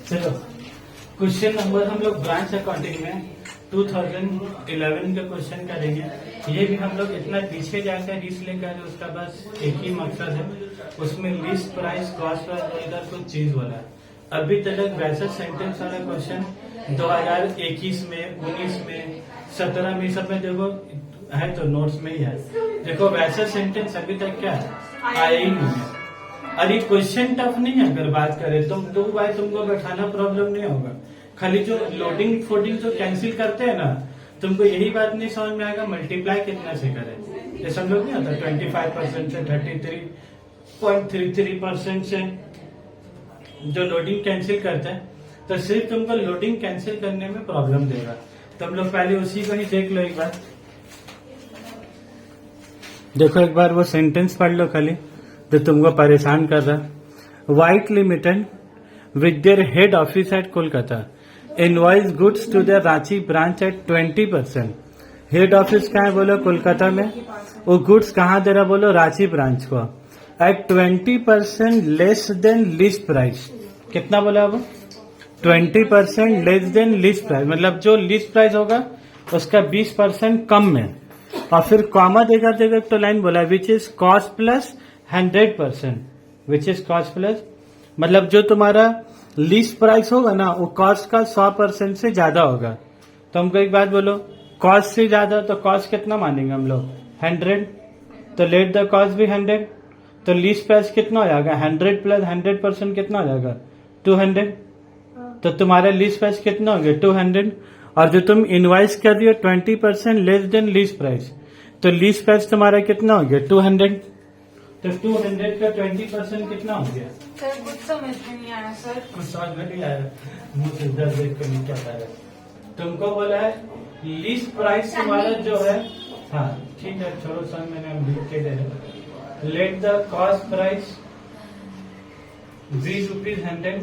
चलो question number हम लोग ब्रांच अकाउंटिंग में 2011 का क्वेश्चन करेंगे। ये भी हम लोग इतना पीछे जाकर इसलिए कर रहे, उसका बस एक ही मकसद है, उसमें लिस्ट प्राइस कॉस्ट प्राइस कुछ चीज वाला है। अभी तक वैसा सेंटेंस वाला क्वेश्चन 2021 में, 19 में, 17 में, सब में देखो है तो नोट्स में ही है। देखो वैसा सेंटेंस अभी तक क्या है, आया ही नहीं है। अरे क्वेश्चन टफ नहीं है, अगर बात करें तो भाई तुमको बैठाना प्रॉब्लम नहीं होगा। खाली जो लोडिंग फोडिंग जो कैंसिल करते हैं ना, तुमको यही बात नहीं समझ में आएगा मल्टीप्लाई कितना से करें। ये सब लोग नहीं होता 25% से 33.33% से जो लोडिंग कैंसिल करते हैं, तो सिर्फ तुमको लोडिंग कैंसिल करने में प्रॉब्लम देगा। तुम लोग पहले उसी को ही देख लो एक बार। देखो एक बार वो सेंटेंस पढ़ लो खाली जो तुमको परेशान कर रहा। White Limited with their head office at Kolkata invoice goods to their Ranchi branch at 20%। Head office कहाँ है बोलो, कोलकाता में। वो गुड्स कहाँ दे रहा बोलो, रांची ब्रांच को, at 20% less than list price. कितना बोला वो, 20% लेस देन लिस्ट प्राइस, मतलब जो लिस्ट प्राइस होगा उसका 20% कम में। और फिर कॉमा देगा तो लाइन बोला which is cost plus 100%, which is cost plus, मतलब जो तुम्हारा लिस्ट प्राइस होगा ना वो कॉस्ट का 100% से ज्यादा होगा। तो हमको एक बात बोलो, कॉस्ट से ज्यादा तो कॉस्ट कितना मानेंगे हम लोग, 100, तो लेट द कॉस्ट भी 100, तो लिस्ट प्राइस कितना हो जाएगा, 100 प्लस 100% कितना हो जाएगा, 200। तो तुम्हारा लिस्ट प्राइस कितना हो गया, 200। और जो तुम इनवाइस कर रही हो 20% लेस देन लिस्ट प्राइस, तो लिस्ट प्राइस तुम्हारा कितना हो गया, 200। तो 200 का 20% कितना हो गया। सर कुछ समझ में नहीं आया सर। कुछ समझ में नहीं आया, मुंह से इधर देख कर नहीं पता है। तुमको बोला है लिस्ट प्राइस तुम्हारा जो है, हाँ ठीक है छोड़ो सर, मैंने हम लिख के दे रहे। Let the cost price ₹100।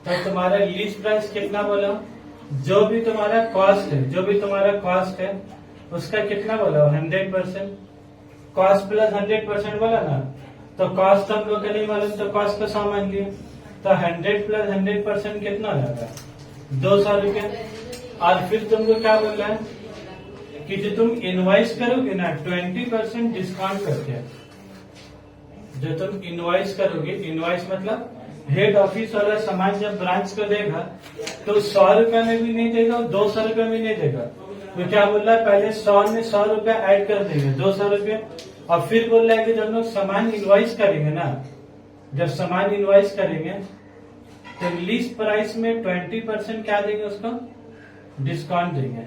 तो तुम्हारा लिस्ट प्राइस कितना बोला, जो भी तुम्हारा कॉस्ट है, उसका कितना बोला, 100%। कॉस्ट प्लस 100% बोला ना, तो कॉस्ट हम लोग का नहीं मालूम, तो कॉस्ट का सामान लिया, तो 100 प्लस 100% कितना हो जाएगा, 200 रुपया। और फिर तुमको क्या बोल रहा है कि जो तुम इनवाइस करोगे ना 20% डिस्काउंट करके, जो तुम इनवाइस करोगे, इनवाइस मतलब हेड ऑफिस वाला सामान जब ब्रांच को देगा तो 100 रुपया में भी नहीं देगा, 200 रुपया में नहीं देगा। तो क्या बोल रहा है, पहले 100 में 100 रुपया ऐड कर देंगे, 200 रुपया। और फिर बोल रहा है कि जब लोग सामान इनवाइस करेंगे ना, जब सामान इनवाइस करेंगे तो लिस्ट प्राइस में 20% क्या देंगे, उसको डिस्काउंट देंगे।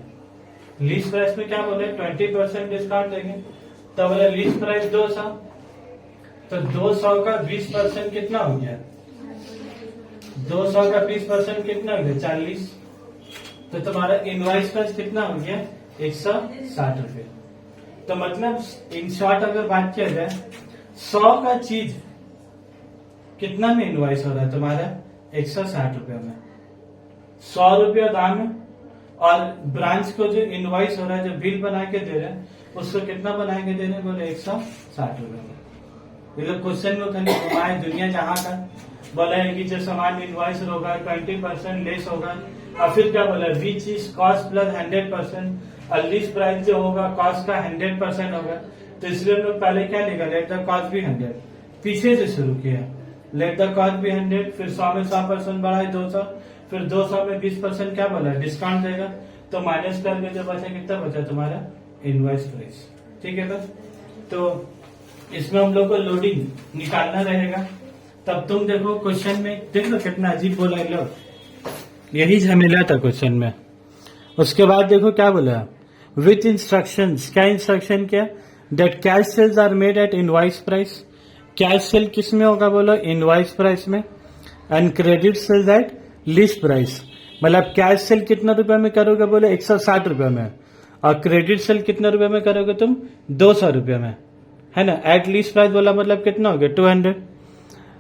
लिस्ट प्राइस में क्या बोले, 20% डिस्काउंट देंगे। तो बोले लिस्ट प्राइस 200, तो 200 का 20% कितना हो गया, 200 का 20% कितना हो गया, 40। तो तुम्हारा इनवाइस प्राइस कितना हो गया, 160 रुपये। तो मतलब इन शॉर्ट अगर बात किया जाए, 100 का चीज कितना में इनवाइस हो रहा है तुम्हारा, 160 रुपये में। 100 रुपया दाम है, और ब्रांच को जो इनवाइस हो रहा है, जो बिल बना के दे रहे हैं, उसको कितना बना के दे रहे हैं, बोले 160 रुपये में। ये लोग क्वेश्चन में खाली घुमाए दुनिया जहां का, बोला है कि जो सामान इनवाइस होगा 20% लेस होगा। और फिर क्या बोला, विच इज कॉस्ट प्लस 100%, और लिस्ट प्राइस जो होगा कॉस्ट का 100% होगा। तो इसलिए हम लोग पहले क्या लिखा, लेट द कॉस्ट भी 100, पीछे से शुरू किया, लेट द कॉस्ट भी 100, फिर 100 में 100% बढ़ाए 200, फिर 200 में 20% क्या बोला, डिस्काउंट देगा। तो माइनस करके जो बचा, कितना बचा तुम्हारा, इनवाइस प्राइस। ठीक है बस, तो इसमें हम लोग को लोडिंग निकालना रहेगा। तब तुम देखो क्वेश्चन में, देख लो कितना अजीब बोला है लोग, यही झमेला था क्वेश्चन में। उसके बाद देखो क्या बोला, विथ इंस्ट्रक्शंस, क्या इंस्ट्रक्शन क्या, that cash sales are made at invoice price. Cash sale किस में होगा बोलो, इनवॉइस प्राइस में। And credit sales at list price, मतलब कैश सेल कितना रुपए में करोगे बोले, 160 रुपये में, और क्रेडिट सेल कितना रुपए में करोगे तुम, 200 रुपये में, है ना। एट लिस्ट प्राइस बोला मतलब कितना हो गया, 200।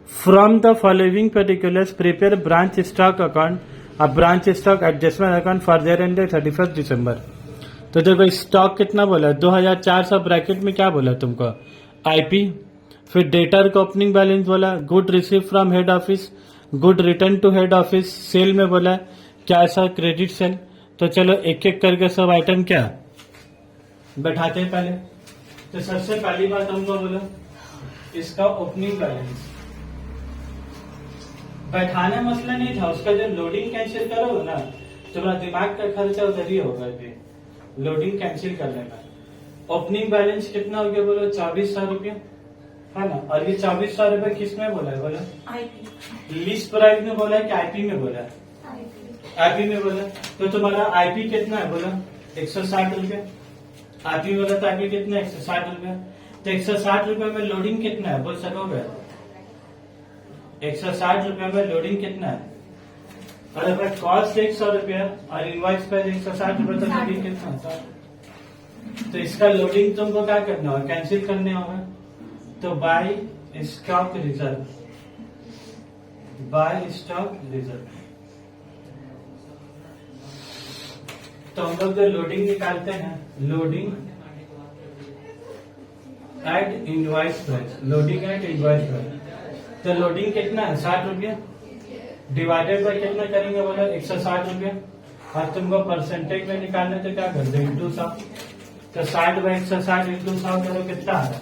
From the following particulars prepare branch stock account, अब branch stock adjustment account for the year end 31 दिसंबर। तो देखो स्टॉक कितना बोला, 2400 ब्रैकेट में क्या बोला तुमको, आईपी, फिर डेटर का ओपनिंग बैलेंस बोला, good receive from head office, good return to head office, sale में बोला क्या ऐसा क्रेडिट सेल। तो चलो एक एक करके सब आइटम क्या बैठाते हैं पहले। तो सबसे पहली बात हमको बोलो इसका ओपनिंग बैलेंस बैठाना मसला नहीं था, उसका जब लोडिंग कैंसिल करोगे ना तुम्हारा दिमाग का खर्चा उधर ही होगा। लोडिंग कैंसिल कर लेना। ओपनिंग बैलेंस कितना हो गया बोलो 2400 रुपया है ना। और ये 2400 रुपये किस में बोला है बोला, आईपी लिस्ट प्राइस में बोला है कि आईपी में बोला है, आईपी में बोला। तो तुम्हारा आईपी कितना है बोला 160 रुपया। आईपी बोला तो आईपी कितना है 160 रुपया। तो 160 रुपये में लोडिंग कितना है बोल सकोगे 160 रुपये में लोडिंग कितना है। और अगर कॉस्ट 100 रुपया और इनवॉइस पर 160 रुपये तो लोडिंग कितना होता है। तो इसका लोडिंग तुमको क्या करना होगा कैंसिल करने होगा। तो by stock reserve, by stock reserve. तो हम लोग जो लोडिंग निकालते हैं loading at invoice price, loading at invoice price. तो लोडिंग कितना है 60 रुपया डिवाइडेड बाय कितना करेंगे बोला 160 रुपया। और तुमको परसेंटेज में निकालने तो क्या कर दो इंटू 100। तो 60 बाई 160 इंटू 100 करो कितना आ रहा है।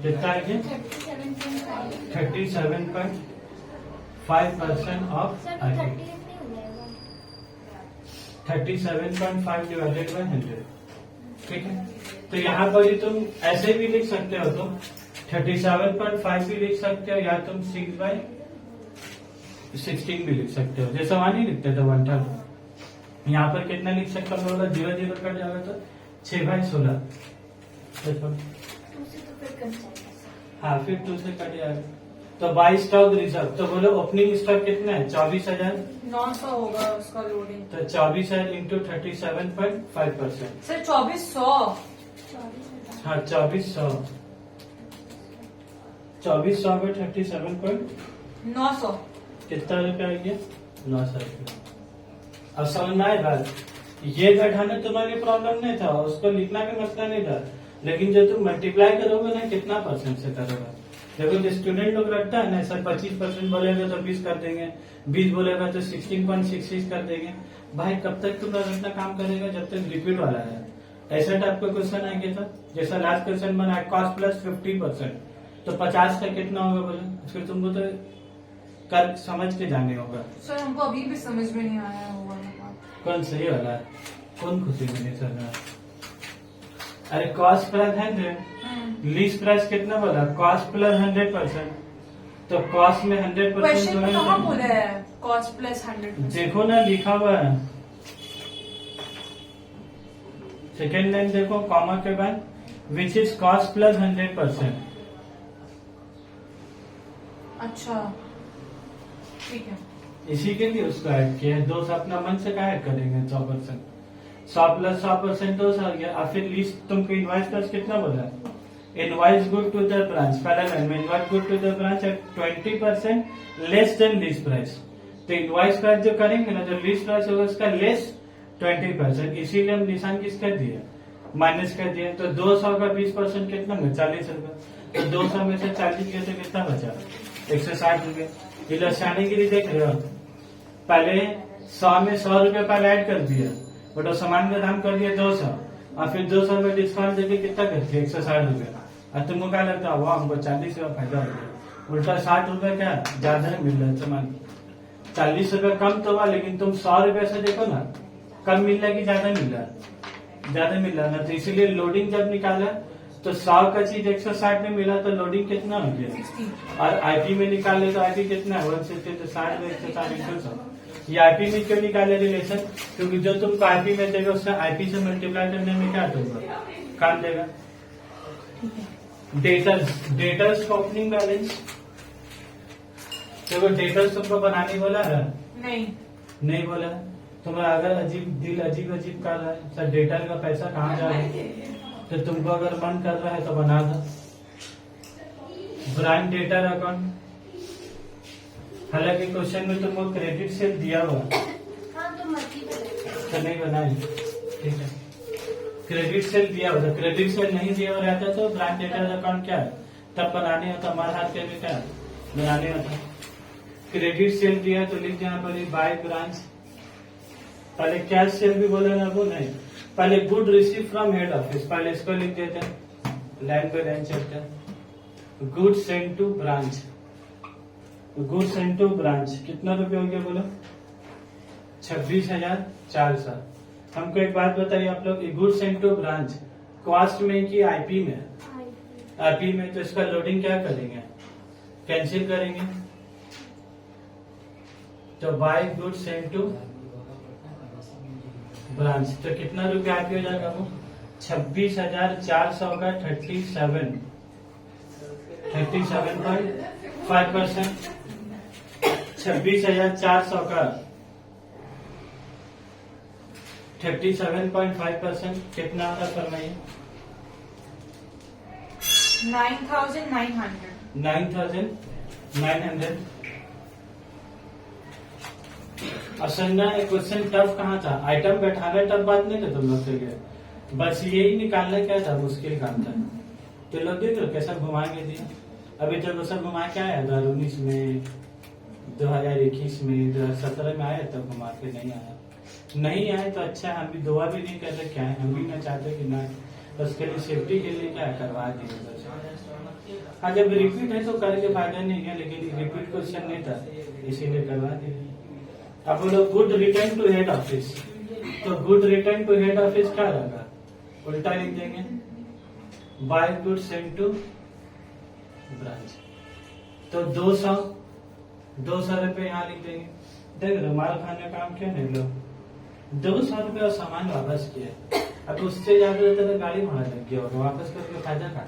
कितना है 37.5% ऑफ 37.5 डिवाइडेड बाय 100। ठीक है। तो यहाँ पर ही तुम ऐसे भी लिख सकते हो, तुम 37.5 भी लिख सकते हो या तुम 6/16 भी लिख सकते हो। जैसे वहां नहीं लिखते थे 1/3। यहाँ पर कितना लिख सकते हो बोला 0 कट जाएगा तो 6/16। हाँ फिर 2 से कट जाएगा। तो बाई स्टॉक रिजर्व तो बोलो ओपनिंग स्टॉक कितना है 24,900 होगा उसका लोडिंग। तो 24,000 इंटू 37.5%। सर 2400। हाँ 2400 में 37.900 कितना रुपया आ गया 900 रुपया। अब समझ में आए बात। ये बैठाना तुम्हारी प्रॉब्लम नहीं था, उसको लिखना भी मसला नहीं था। लेकिन जब तुम मल्टीप्लाई करोगे ना कितना परसेंट से करोगे। देखो जो स्टूडेंट लोग रखता है ना सर 25% बोलेगा तो 20 कर देंगे, 20 बोलेगा तो 16.66 कर देंगे। भाई कब तक तुम रखना काम करेगा जब तक रिपीट वाला है। ऐसा टाइप का क्वेश्चन आएंगे था जैसा लास्ट क्वेश्चन बना कॉस्ट प्लस 50%। तो 50 का कितना होगा बोले, फिर तुमको तो कर समझ के जाने होगा। सर हमको अभी भी समझ में नहीं आया होगा। कौन सही वाला है कौन खुशी में नहीं चल रहा। अरे कॉस्ट प्लस 100 लीज प्राइस कितना बोला कॉस्ट प्लस 100%। तो कॉस्ट में 100% क्वेश्चन में कहाँ बोला है कॉस्ट प्लस 100%। देखो ना लिखा हुआ है सेकेंड लाइन देखो कॉमा के बाद विच इज कॉस्ट प्लस 100%। अच्छा ठीक है। इसी के लिए उसको ऐड किया है। दोस्त अपना मन से क्या ऐड करेंगे 100%। 100 प्लस 100% तो आ गया। और फिर लिस्ट तुमको इनवॉइस प्लस कितना बोला invoice good to the branch पहला लाइन में invoice good to the branch at 20% less than list price. तो इनवॉइस प्राइस जो करेंगे ना जो लिस्ट प्राइस होगा उसका लेस 20%। इसीलिए हम निशान किस कर दिए माइनस कर दिए। तो 200 का 20% कितना में 40 रुपए। तो 200 में से 40 गए तो कितना बचा 160 रुपए। ये लसाने के लिए देख रहे हो पहले 100 में 100 रुपए पहले ऐड कर दिया बट सामान का दाम कर दिया 200 और फिर 200 में डिस्काउंट देके कितना कर दिया 160 रुपए। और तुमको क्या लगता है वाह हमको 40 रुपया फायदा हो गया। उल्टा 60 रुपए क्या ज्यादा मिल रहा है सामान। 40 रुपए कम तो हुआ लेकिन तुम 100 रुपए से देखो ना कम मिल रहा है कि ज्यादा मिल रहा है ज्यादा मिल रहा है ना। तो इसीलिए लोडिंग जब निकाला तो 100 का चीज 160 में मिला तो लोडिंग कितना हो गया। और आईपी में निकाले तो आईपी कितना है 160 तो 60 में 160 ये आईपी में क्यों निकाले रिलेशन क्योंकि जो तुमको आईपी में देगा उसका आईपी से मल्टीप्लाई करने में क्या तुमको काम देगा। डेटर्स ओपनिंग बैलेंस देखो डेटर्स तुमको बनाने बोला है नहीं बोला। तुम्हारा अगर अजीब कर रहा है सर डेटर का पैसा कहाँ जा रहा है तो तुमको अगर मन कर रहा है तो बना दो ब्रांड डेटर अकाउंट हालांकि क्वेश्चन में तुमको क्रेडिट सेल दिया हुआ हाँ तो मर्जी करें। तो नहीं बनाए, ठीक है। क्रेडिट सेल दिया हुआ था, क्रेडिट सेल नहीं दिया हुआ रहता तो ब्रांच डेटर्स अकाउंट क्या है तब बनाने होता, हमारे हाथ के भी क्या है, बनाने होता। क्रेडिट सेल दिया तो लिख देना पड़े बाय ब्रांच। पहले कैश सेल भी बोले ना, वो नहीं, पहले good receive from head office, पहले इसको लिख देते हैं, लाइन बाय लाइन चलते हैं। Good send to branch, good send to branch कितना रुपये हो गया बोलो, 26,400। हमको एक बात बताइए आप लोग, good send to branch cost में कि आईपी में? आईपी में, तो इसका लोडिंग क्या करेंगे, कैंसिल करेंगे। तो by good send to branch, तो कितना रुपया आईपी हो जाएगा वो, 26,400 का 37.5%। 26,400 का 37.5% कितना आता फरमाइए? 9,900। 9,900। असल ना क्वेश्चन टफ कहाँ था, आइटम बैठाना टफ बात नहीं था तुम लोग के लिए, बस यही निकालना क्या था, मुश्किल काम था। तो लोग देख लो कैसा घुमा के दिया, अभी तक वो सब घुमा के आया 2019 में, 2021 में, 2017 में आया, तब घुमा के नहीं आया। नहीं आए तो अच्छा, हम भी दुआ भी नहीं करते क्या है, हम भी ना चाहते कि ना, उसके लिए सेफ्टी के लिए क्या करवा दिए। हाँ जब रिपीट है तो करके फायदा नहीं है, लेकिन रिपीट क्वेश्चन नहीं था इसीलिए करवा दिए। अब बोलो good return to head office, तो good return to head office क्या रहेगा, उल्टा लिख देंगे, by good send to branch. तो 200 रुपये यहाँ लिख देंगे। देख लो माल खाने का काम क्या नहीं, लो 200 रुपये सामान वापस किया, अब उससे ज्यादा तो गाड़ी भाड़ा लग गया होगा, वापस करके फायदा का।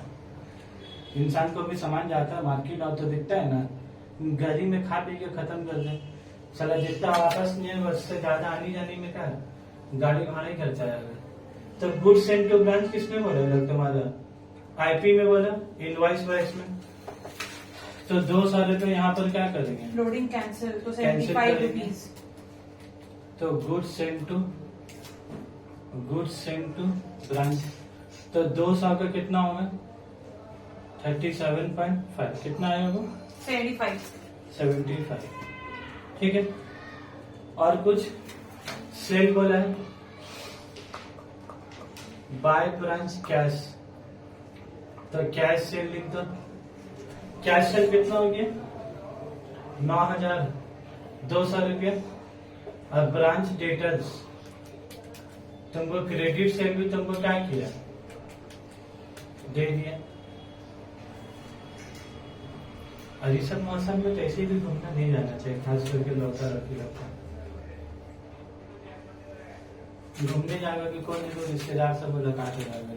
इंसान को भी सामान जाता है मार्केट और तो दिखता है ना, गाड़ी में खा पी के खत्म कर दे, चला जितना वापस नहीं है उससे ज्यादा आने जाने में क्या है, गाड़ी भाड़ा ही खर्चा आएगा। तो गुड सेंड टू ब्रांच किसने बोला लग तुम्हारा, आईपी में बोला, इनवॉइस वाइस में। तो 200 रुपये यहाँ पर क्या करेंगे, लोडिंग कैंसिल, तो Cancel 75 करेंगे। रुपीज। तो गुड सेंड टू ब्रांच, तो 200 का कितना होगा, 37.5, कितना आएगा वो, 75, ठीक है। और कुछ सेल बोला है, बाय ब्रांच कैश, तो कैश सेल लिख दो। कैश सेल कितना हो गया, 9,200 रुपया। और ब्रांच डेटर्स, तुमको क्रेडिट सेल भी तुमको क्या किया, दे दिया। और इस सब मौसम में तो ऐसे भी घूमना नहीं जाना चाहिए, खास करके लौटा रखी लगता घूमने जाएगा कि कोई नहीं, रिश्तेदार सब मुलाकात हो जाएगा,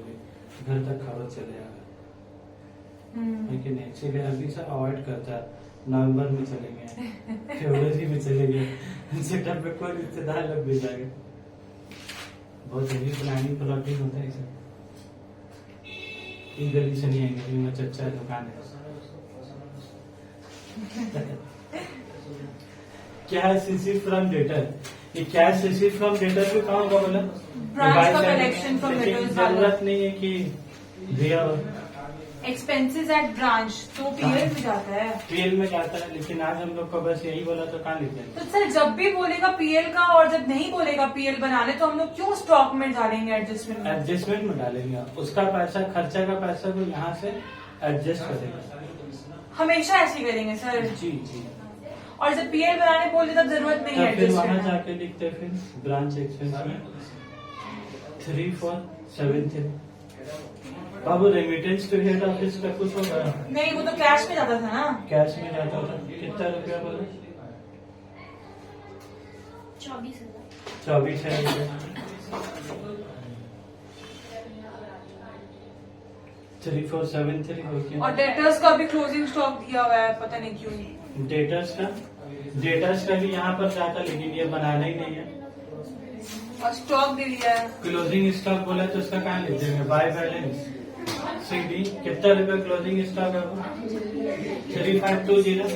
घर तक खबर चले जाएगा, है कि नहीं। इसीलिए अभी सब अवॉइड करता है, नवंबर में चलेंगे, फरवरी में चलेंगे, सेटअप में कोई रिश्तेदार लोग भी जाएगा। बहुत हेवी प्लानिंग प्लॉटिंग होता है सब। इस गली से नहीं आएंगे, मैं चच्चा दुकान है। कैश रिसीव फ्रॉम डेटर, ये कैश रिसीव फ्रॉम डेटर भी कहाँ होगा बोला, ब्रांच का कलेक्शन फ्रॉम डेटर्स वाला। जरूरत नहीं है कि दिया एक्सपेंसेस एट ब्रांच, तो पीएल में जाता है, पीएल में जाता है, लेकिन आज हम लोग को बस यही बोला तो कहाँ लिख देंगे। तो सर जब भी बोलेगा पीएल का और जब नहीं बोलेगा पीएल बनाने, तो हम लोग क्यों स्टॉक में डालेंगे एडजस्टमेंट में? एडजस्टमेंट में डालेंगे, उसका पैसा, खर्चा का पैसा को यहाँ से एडजस्ट करेगा। हमेशा ऐसे ही करेंगे सर। जी जी। और जब पीएल बनाने बोले तब जरूरत नहीं है फिर वहां एडजस्टमेंट। जाके लिखते हैं, फिर ब्रांच एक्सपेंस में 3473। बाबू रेमिटेंस टू हेड ऑफिस का कुछ होगा, नहीं वो तो कैश में जाता था ना। कैश में जाता था, कितना रुपया बोले, 24,000 3473 हो गया। और डेटर्स का भी क्लोजिंग स्टॉक दिया हुआ है, पता नहीं क्यों। डेटर्स का भी यहाँ पर जाता, लेकिन ये बनाना ही नहीं है। और स्टॉक दे दिया है। क्लोजिंग स्टॉक बोला तो उसका कहाँ लिख देंगे, बाय बैलेंस CD, कितना रुपया क्लोजिंग स्टॉक है वो, 3520।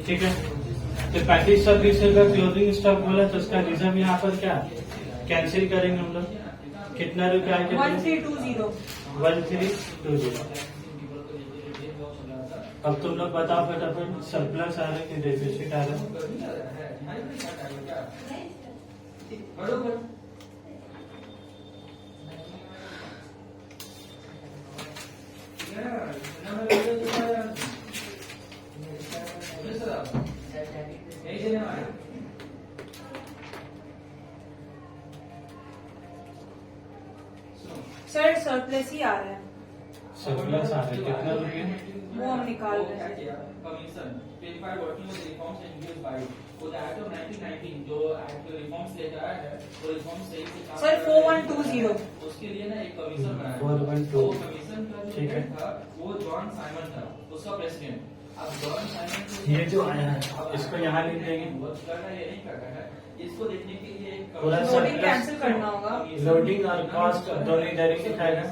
ठीक है, तो 3520 का क्लोजिंग स्टॉक बोला, तो उसका रीजन यहाँ पर क्या कैंसिल करेंगे हम लोग, कितना रुपया आएगा? 1320। 1320। अब तुम लोग बताओ फटाफट, सरप्लस आ रहा है कि डेफिसिट आ रहा है? सर सरप्लस ही आ रहा है, सरप्लस आ रहा है, कितना रुपया? वो हम निकाल रहे हैं। Commission 25 working with reforms introduced by वो एक्ट ऑफ 1919 जो एक्ट रिफॉर्म्स लेकर आया है, वो रिफॉर्म्स सही से काम सर 4120। उसके लिए ना एक कमीशन बनाया, 412। वो कमीशन का जो ठीक है। हेड था वो जॉन साइमन था, उसका प्रेसिडेंट। अब जॉन साइमन ये जो आया है, इसको यहाँ लिख देंगे। वर्क करना ये नहीं करना है, इसको देखने के लिए एक पूरा कमीशन- लोडिंग surplus- कैंसिल करना होगा। लोडिंग और कॉस्ट दोनों इधर ही दिखाएगा।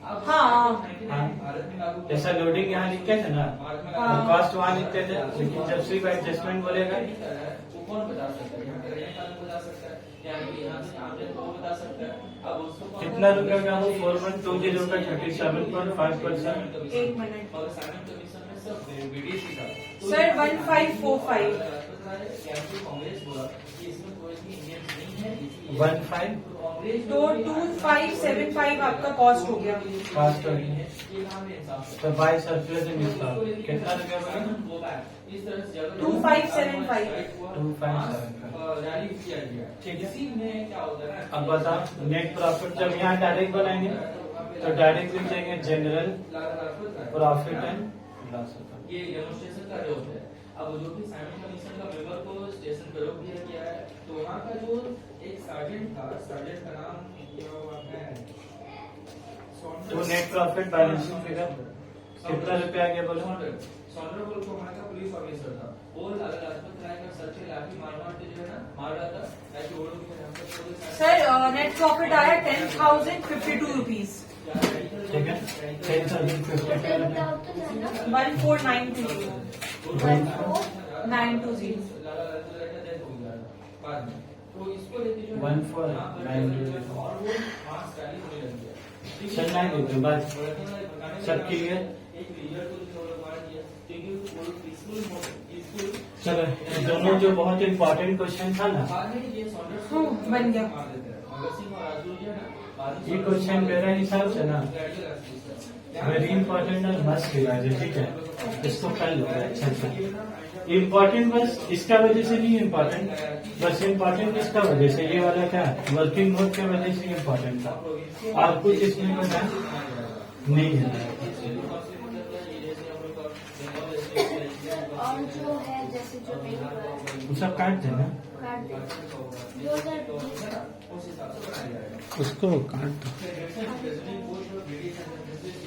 अब हाँ। भारत में लागू जैसा लोडिंग यहाँ लिखते थे ना, भारत में हाँ। कॉस्ट वहाँ लिखते थे, लेकिन जब सिर्फ एडजस्टमेंट बोलेगा वो कौन बता सकता है? यहाँ का कानून बता सकता है, यानी कि यहाँ से आमदन को वो बता सकता है। अब उसको कौन- कितना रुपया का वो 4120 का 37.5%। एक मिनट। और साइमन कमीशन में सब विदेशी था। तो सर, 1545। कांग्रेस बोला कि इसमें कोई भी इंडियन नहीं है, इसलिए 15 कांग्रेस तो 2575 आपका कॉस्ट हो गया। कॉस्ट हो गई। ये कहाँ पे इंसाफ है? तो बाई सरप्लस निकला कितना रुपया बना? इस तरह से जगह 2575। 2575। रैली किया गया। ठीक है। इसी में क्या होता है? अब बताओ, नेट प्रॉफिट जब यहाँ डायरेक्ट बनाएंगे तो डायरेक्ट लिख देंगे general profit and loss account. ये डेमोन्स्ट्रेशन का रोल है। अब जो कि साइमन कमीशन का मेंबर को स्टेशन पर रोक दिया गया है, तो वहाँ का जो एक सार्जेंट था, सार्जेंट का नाम तो नेट प्रॉफिट बैलेंसिंग फिगर कितना रुपया आ गया बोलो? सॉन्डरबल को हमारा पुलिस ऑफिसर था, वो लाला लाजपत राय का सर से लाठी मार के जो है ना मार रहा था, ताकि वो लोग सर नेट प्रॉफिट आया 10,052 रुपीज। ठीक है, 10,052 बताओ तो जाना। 14920। 920। लाला लाजपत राय का डेथ हो गया था बाद में, तो इसको लेके जो 14920 और वो मास रैली होने लग गया। चल नहीं देते बात सब क्लियर। एक लीडर को जो मार दिया, क्योंकि वो पीसफुल चलो, दोनों जो बहुत इम्पोर्टेंट क्वेश्चन था ना, बाद में ये सॉन्डर्स बन गया। मार देते हैं। भगत सिंह और राजगुरु जो है ना, बाद में ये क्वेश्चन मेरा हिसाब से ना वेरी इंपॉर्टेंट और मस्ट रिवाइज है। ठीक है, इसको कर लो अच्छा से। इम्पोर्टेंट बस इसका वजह से नहीं इम्पोर्टेंट, बस इम्पोर्टेंट इसका वजह से, ये वाला क्या वर्किंग नोट की वजह से इम्पोर्टेंट था, और कुछ इसमें बता नहीं है। और जो है जैसे जो पेन हुआ है, वो सब काट देना, काट दे। 2020 उस हिसाब से बनाया जाएगा। उसको काट दो।